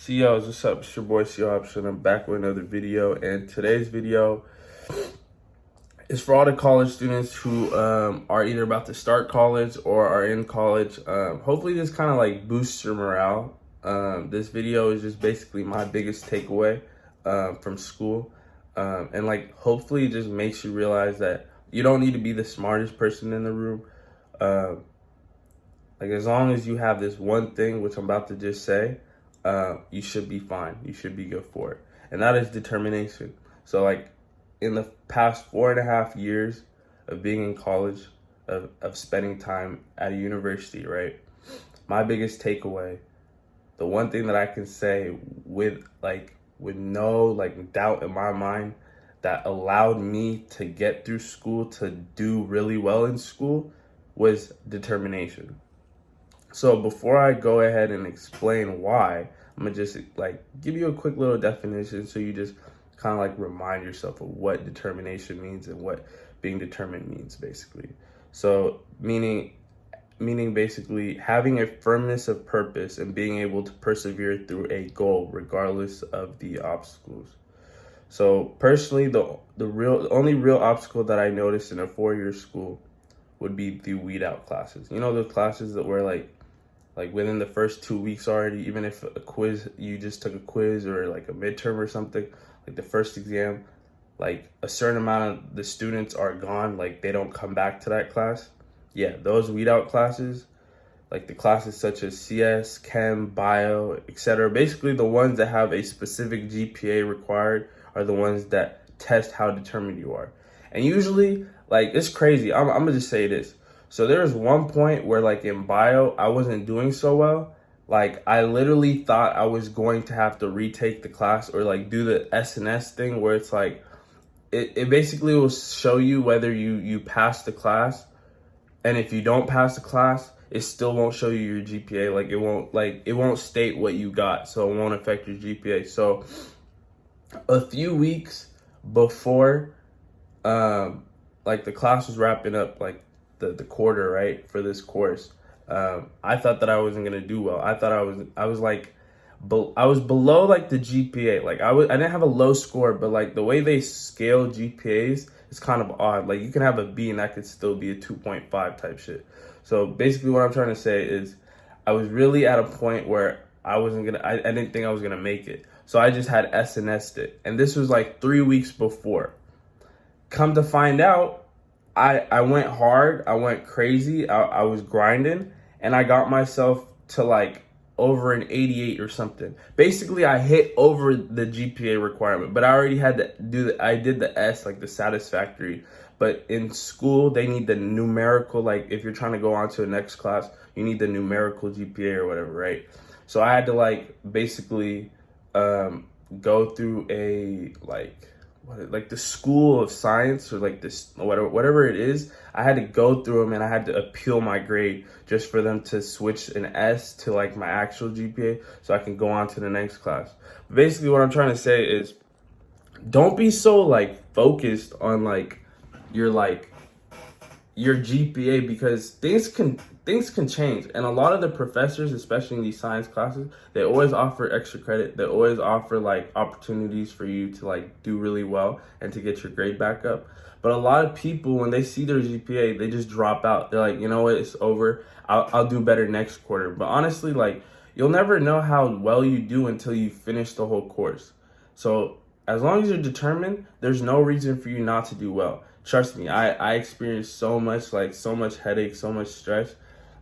CEOs, what's up? It's your boy CEO Option. I'm back with another video, and today's video is for all the college students who are either about to start college or are in college. Hopefully, this kind of like boosts your morale. This video is just basically my biggest takeaway from school, and like hopefully, it just makes you realize that you don't need to be the smartest person in the room. Like as long as you have this one thing, which I'm about to just say, you should be fine. You should be good for it. And that is determination. So like in the past 4.5 years of being in college, of spending time at a university, right? My biggest takeaway, the one thing that I can say with no like doubt in my mind that allowed me to get through school, to do really well in school, was determination. So before I go ahead and explain why, I'm gonna just like give you a quick little definition so you just kind of like remind yourself of what determination means and what being determined means basically. So meaning basically having a firmness of purpose and being able to persevere through a goal regardless of the obstacles. So personally, the only real obstacle that I noticed in a 4-year school would be the weed out classes. You know, the classes that were like within the first 2 weeks already, even if you just took a quiz or like a midterm or something, like the first exam, like a certain amount of the students are gone, like they don't come back to that class. Yeah, those weed out classes, like the classes such as CS, Chem, Bio, etc. Basically the ones that have a specific GPA required are the ones that test how determined you are. And usually, like it's crazy. I'm gonna just say this. So there was one point where like in bio, I wasn't doing so well. Like I literally thought I was going to have to retake the class or like do the SNS thing where it's like, it basically will show you whether you pass the class. And if you don't pass the class, it still won't show you your GPA. It won't state what you got. So it won't affect your GPA. So a few weeks before, like the class was wrapping up, like the quarter, right, for this course, I thought that I wasn't gonna do well. I thought I was like, I was below like the GPA. Like I didn't have a low score, but like the way they scale GPAs is kind of odd. Like you can have a B and that could still be a 2.5 type shit. So basically, what I'm trying to say is, I was really at a point where I wasn't gonna. I didn't think I was gonna make it. So I just had SNS'd it, and this was like 3 weeks before. Come to find out, I went hard, I went crazy, I was grinding, and I got myself to like over an 88 or something. Basically, I hit over the GPA requirement, but I already had to I did the S, like the satisfactory. But in school, they need the numerical, like if you're trying to go on to the next class, you need the numerical GPA or whatever, right? So I had to like basically go through a like the school of science or like this whatever it is. I had to go through them and I had to appeal my grade just for them to switch an S to like my actual GPA so I can go on to the next class. Basically what I'm trying to say is, don't be so like focused on like your GPA, because things can change. And a lot of the professors, especially in these science classes, they always offer extra credit. They always offer like opportunities for you to like do really well and to get your grade back up. But a lot of people, when they see their GPA, they just drop out. They're like, you know what, it's over. I'll do better next quarter. But honestly, like you'll never know how well you do until you finish the whole course. So as long as you're determined, there's no reason for you not to do well. Trust me, I experienced so much headache, so much stress,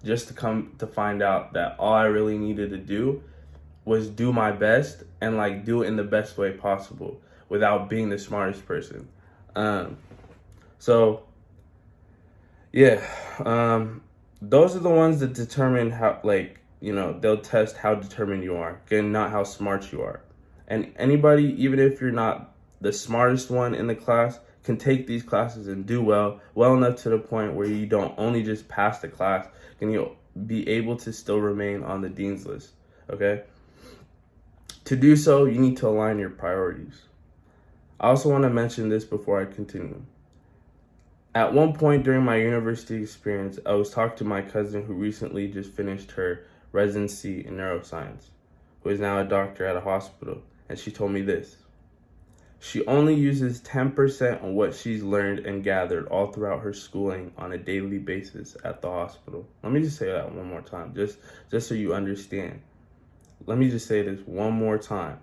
just to come to find out that all I really needed to do was do my best and like do it in the best way possible without being the smartest person. So yeah, those are the ones that determine how, like, you know, they'll test how determined you are, again, not how smart you are. And anybody, even if you're not the smartest one in the class, can take these classes and do well enough to the point where you don't only just pass the class, and you'll be able to still remain on the dean's list. Okay? To do so, you need to align your priorities. I also want to mention this before I continue. At one point during my university experience, I was talking to my cousin who recently just finished her residency in neuroscience. who is now a doctor at a hospital, and she told me this. She only uses 10% on what she's learned and gathered all throughout her schooling on a daily basis at the hospital. Let me just say that one more time, just so you understand. Let me just say this one more time.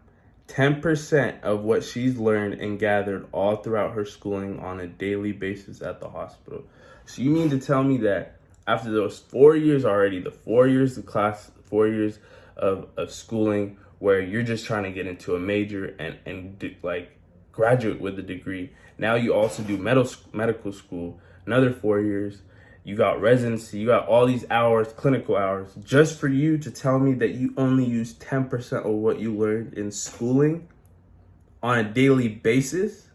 10% of what she's learned and gathered all throughout her schooling on a daily basis at the hospital. So you mean to tell me that after those 4 years already, the 4 years of class, 4 years of schooling, where you're just trying to get into a major and like graduate with a degree, now you also do medical school, another 4 years, you got residency, you got all these hours, clinical hours, just for you to tell me that you only use 10% of what you learned in schooling on a daily basis?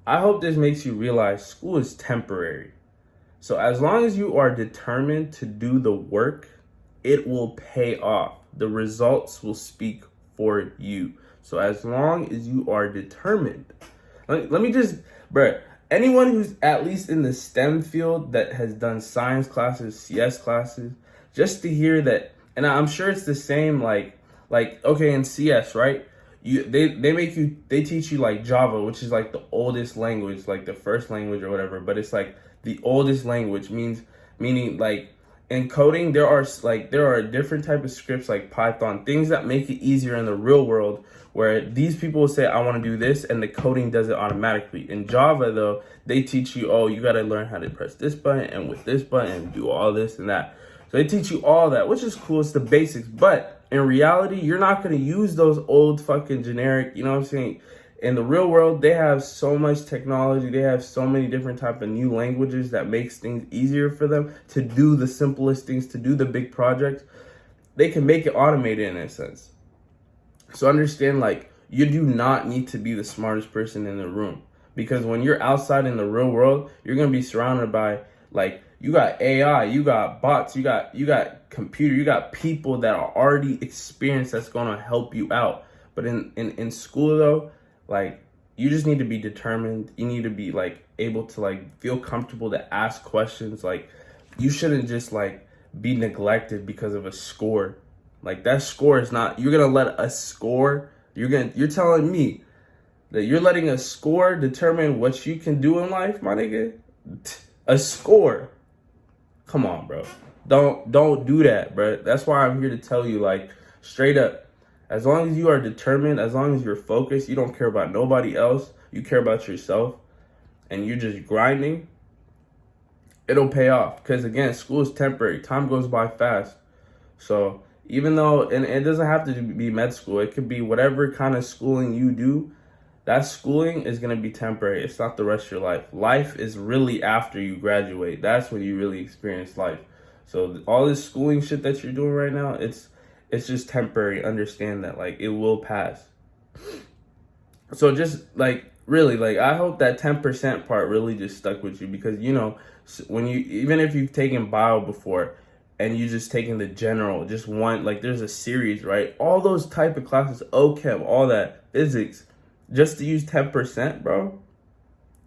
I hope this makes you realize school is temporary. So as long as you are determined to do the work, it will pay off. The results will speak for you. So as long as you are determined, let me just, bruh, anyone who's at least in the STEM field that has done science classes, CS classes, just to hear that, and I'm sure it's the same, like okay, in CS, right? They teach you like Java, which is like the oldest language, like the first language or whatever, but it's like the oldest language, meaning like in coding, there are different type of scripts like Python, things that make it easier in the real world, where these people will say, I want to do this, and the coding does it automatically. In Java, though, they teach you, oh, you got to learn how to press this button and with this button and do all this and that. So they teach you all that, which is cool. It's the basics. But in reality, you're not going to use those old fucking generic, you know what I'm saying? In the real world, they have so much technology. They have so many different type of new languages that makes things easier for them to do the simplest things, to do the big projects. They can make it automated in a sense. So understand, like, you do not need to be the smartest person in the room, because when you're outside in the real world, you're going to be surrounded by, like, you got AI, you got bots, you got computer, you got people that are already experienced that's going to help you out. But in school, though, like, you just need to be determined. You need to be, like, able to, like, feel comfortable to ask questions. Like, you shouldn't just, like, be neglected because of a score. Like, that score is not, you're going to let a score, you're telling me that you're letting a score determine what you can do in life, my nigga? A score. Come on, bro. Don't do that, bro. That's why I'm here to tell you, like, straight up, as long as you are determined, as long as you're focused, you don't care about nobody else, you care about yourself, and you're just grinding, it'll pay off. Because, again, school is temporary. Time goes by fast. So even though, and it doesn't have to be med school, it could be whatever kind of schooling you do, that schooling is going to be temporary. It's not the rest of your life. Life is really after you graduate. That's when you really experience life. So all this schooling shit that you're doing right now, it's just temporary. Understand that, like, it will pass. So just, like, really, like, I hope that 10% part really just stuck with you, because, you know, when you, even if you've taken bio before and you just taking the general, just one, like, there's a series, right? All those type of classes, OChem, all that, physics, just to use 10%, bro.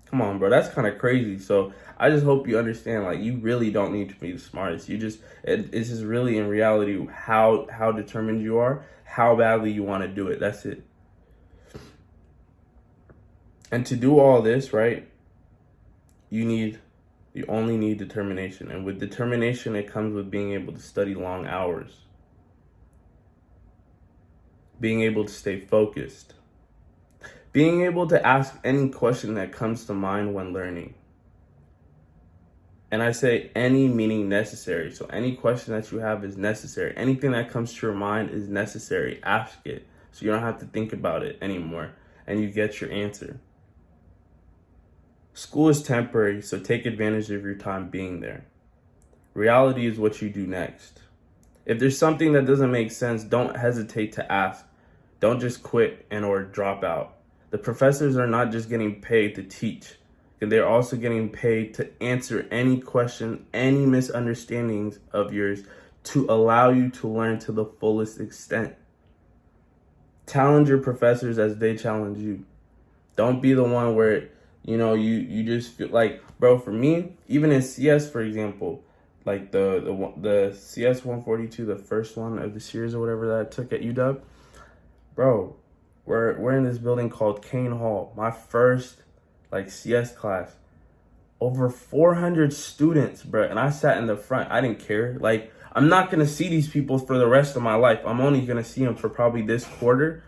Come on, bro. That's kind of crazy. So I just hope you understand, like, you really don't need to be the smartest. You just, it's just really in reality how determined you are, how badly you want to do it. That's it. And to do all this, right, you only need determination. And with determination, it comes with being able to study long hours, being able to stay focused, being able to ask any question that comes to mind when learning. And I say any, meaning necessary. So any question that you have is necessary. Anything that comes to your mind is necessary. Ask it, so you don't have to think about it anymore, and you get your answer. School is temporary, so take advantage of your time being there. Reality is what you do next. If there's something that doesn't make sense, don't hesitate to ask. Don't just quit or drop out. The professors are not just getting paid to teach, and they're also getting paid to answer any question, any misunderstandings of yours, to allow you to learn to the fullest extent. Challenge your professors as they challenge you. Don't be the one where, you know, you just feel like, bro, for me, even in CS, for example, like the CS 142, the first one of the series or whatever that I took at UW, bro. We're in this building called Kane Hall. My first like CS class, over 400 students, bro, and I sat in the front. I didn't care. Like, I'm not gonna see these people for the rest of my life. I'm only gonna see them for probably this quarter,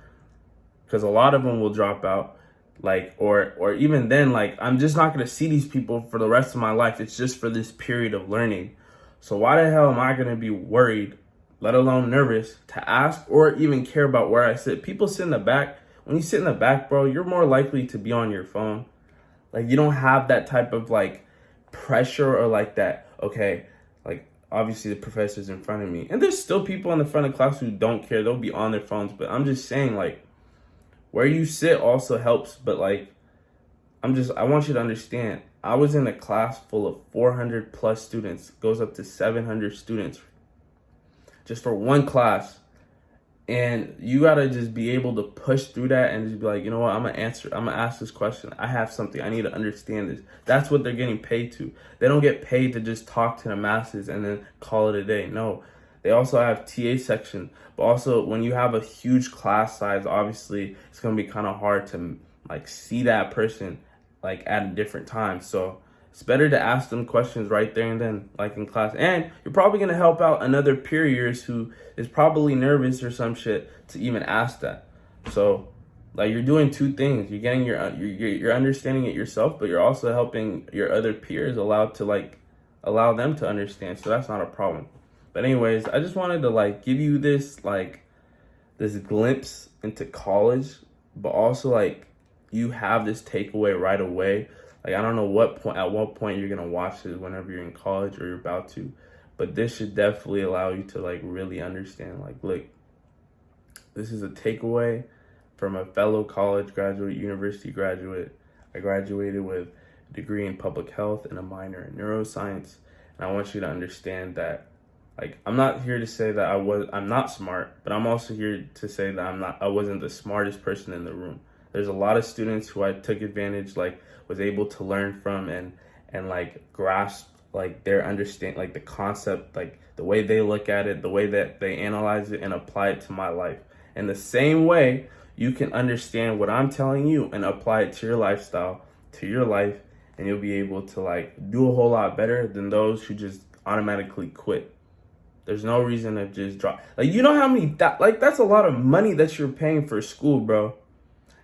because a lot of them will drop out. Like, or even then, like, I'm just not gonna see these people for the rest of my life. It's just for this period of learning. So why the hell am I gonna be worried, let alone nervous, to ask or even care about where I sit? People sit in the back. When you sit in the back, bro, you're more likely to be on your phone. Like, you don't have that type of like pressure or like that, okay, like obviously the professor's in front of me. And there's still people in the front of class who don't care. They'll be on their phones. But I'm just saying, like, where you sit also helps. But like, I want you to understand, I was in a class full of 400 plus students, goes up to 700 students just for one class. And you gotta just be able to push through that and just be like, you know what, I'm gonna ask this question. I have something, I need to understand this. That's what they're getting paid to. They don't get paid to just talk to the masses and then call it a day. No, they also have TA section. But also, when you have a huge class size, obviously it's gonna be kind of hard to like see that person like at a different time. So it's better to ask them questions right there and then, like in class. And you're probably going to help out another peer of yours who is probably nervous or some shit to even ask that. So, like, you're doing two things. You're getting you're understanding it yourself, but you're also helping your other peers allow them to understand. So that's not a problem. But anyways, I just wanted to like give you this glimpse into college, but also like you have this takeaway right away. Like, I don't know at what point you're gonna watch this, whenever you're in college or you're about to, but this should definitely allow you to like really understand, like, look, this is a takeaway from a fellow college graduate, university graduate. I graduated with a degree in public health and a minor in neuroscience. And I want you to understand that, like, I'm not here to say that I'm not smart, but I'm also here to say that I wasn't the smartest person in the room. There's a lot of students who I took advantage, like, was able to learn from and like grasp like their understand, like the concept, like the way they look at it, the way that they analyze it and apply it to my life. And the same way you can understand what I'm telling you and apply it to your lifestyle, to your life, and you'll be able to like do a whole lot better than those who just automatically quit. There's no reason to just drop. Like, you know how many that's a lot of money that you're paying for school, bro.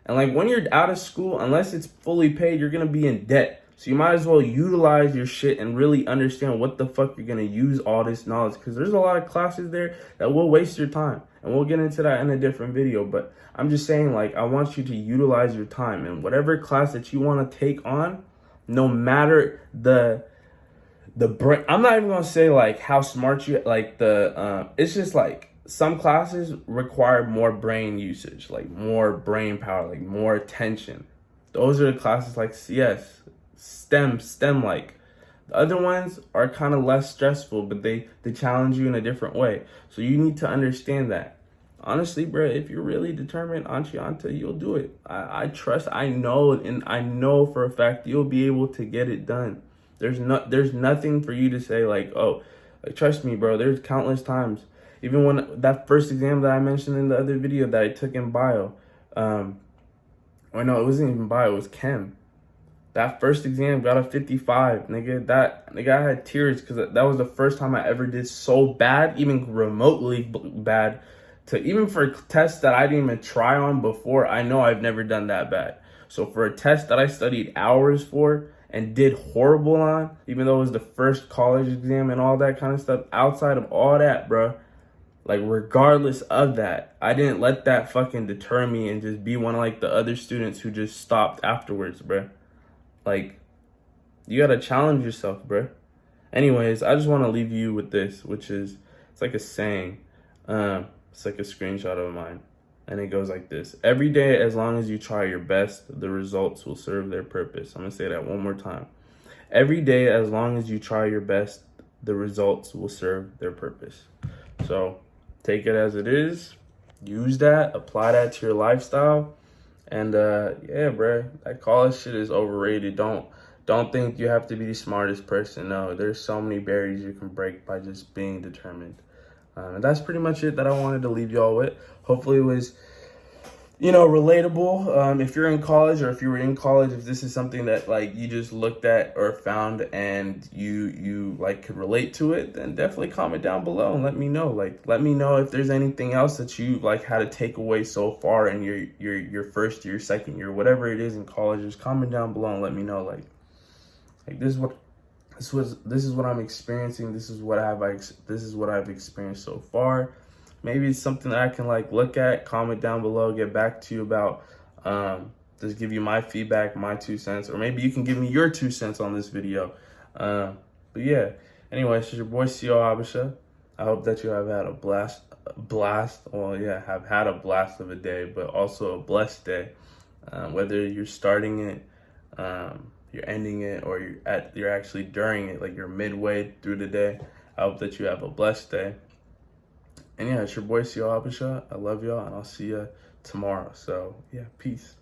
And like, when you're out of school, unless it's fully paid, you're going to be in debt. So you might as well utilize your shit and really understand what the fuck you're going to use all this knowledge. Because there's a lot of classes there that will waste your time. And we'll get into that in a different video. But I'm just saying, like, I want you to utilize your time. And whatever class that you want to take on, no matter the brain, I'm not even going to say like how smart you, like it's just like, some classes require more brain usage, like more brain power, like more attention. Those are the classes like CS, STEM like. The other ones are kind of less stressful, but they challenge you in a different way. So you need to understand that. Honestly, bro, if you're really determined, Anchianta, you'll do it. I trust, I know for a fact you'll be able to get it done. There's nothing for you to say like, oh, like, trust me, bro. There's countless times. Even when that first exam that I mentioned in the other video that I took in bio, or no, it wasn't even bio, it was chem. That first exam got a 55, nigga. I had tears because that was the first time I ever did so bad, even remotely bad, to even for a test that I didn't even try on before. I know I've never done that bad. So for a test that I studied hours for and did horrible on, even though it was the first college exam and all that kind of stuff, outside of all that, bro, like, regardless of that, I didn't let that fucking deter me and just be one of, like, the other students who just stopped afterwards, bro. Like, you gotta challenge yourself, bro. Anyways, I just want to leave you with this, which is, it's like a saying. It's like a screenshot of mine. And it goes like this. Every day, as long as you try your best, the results will serve their purpose. I'm gonna say that one more time. Every day, as long as you try your best, the results will serve their purpose. So, take it as it is, use that, apply that to your lifestyle, and yeah, bro, that college shit is overrated. Don't don't think you have to be the smartest person. No, there's so many barriers you can break by just being determined. And that's pretty much it that I wanted to leave y'all with. Hopefully it was, relatable. If you're in college, or if you were in college, if this is something that like you just looked at or found and you like could relate to it, then definitely comment down below and let me know. Like, let me know if there's anything else that you like had to take away so far in your first year, second year, whatever it is in college. Just comment down below and let me know. Like this is what I'm experiencing. This is what I've experienced so far. Maybe it's something that I can like look at, comment down below, get back to you about, just give you my feedback, my 2 cents, or maybe you can give me your 2 cents on this video. But yeah, anyway, it's your boy CO Habesha. I hope that you have had a blast. Have had a blast of a day, but also a blessed day. Whether you're starting it, you're ending it, or you're actually during it, like you're midway through the day. I hope that you have a blessed day. And yeah, it's your boy CO Habesha. I love y'all, and I'll see you tomorrow. So yeah, peace.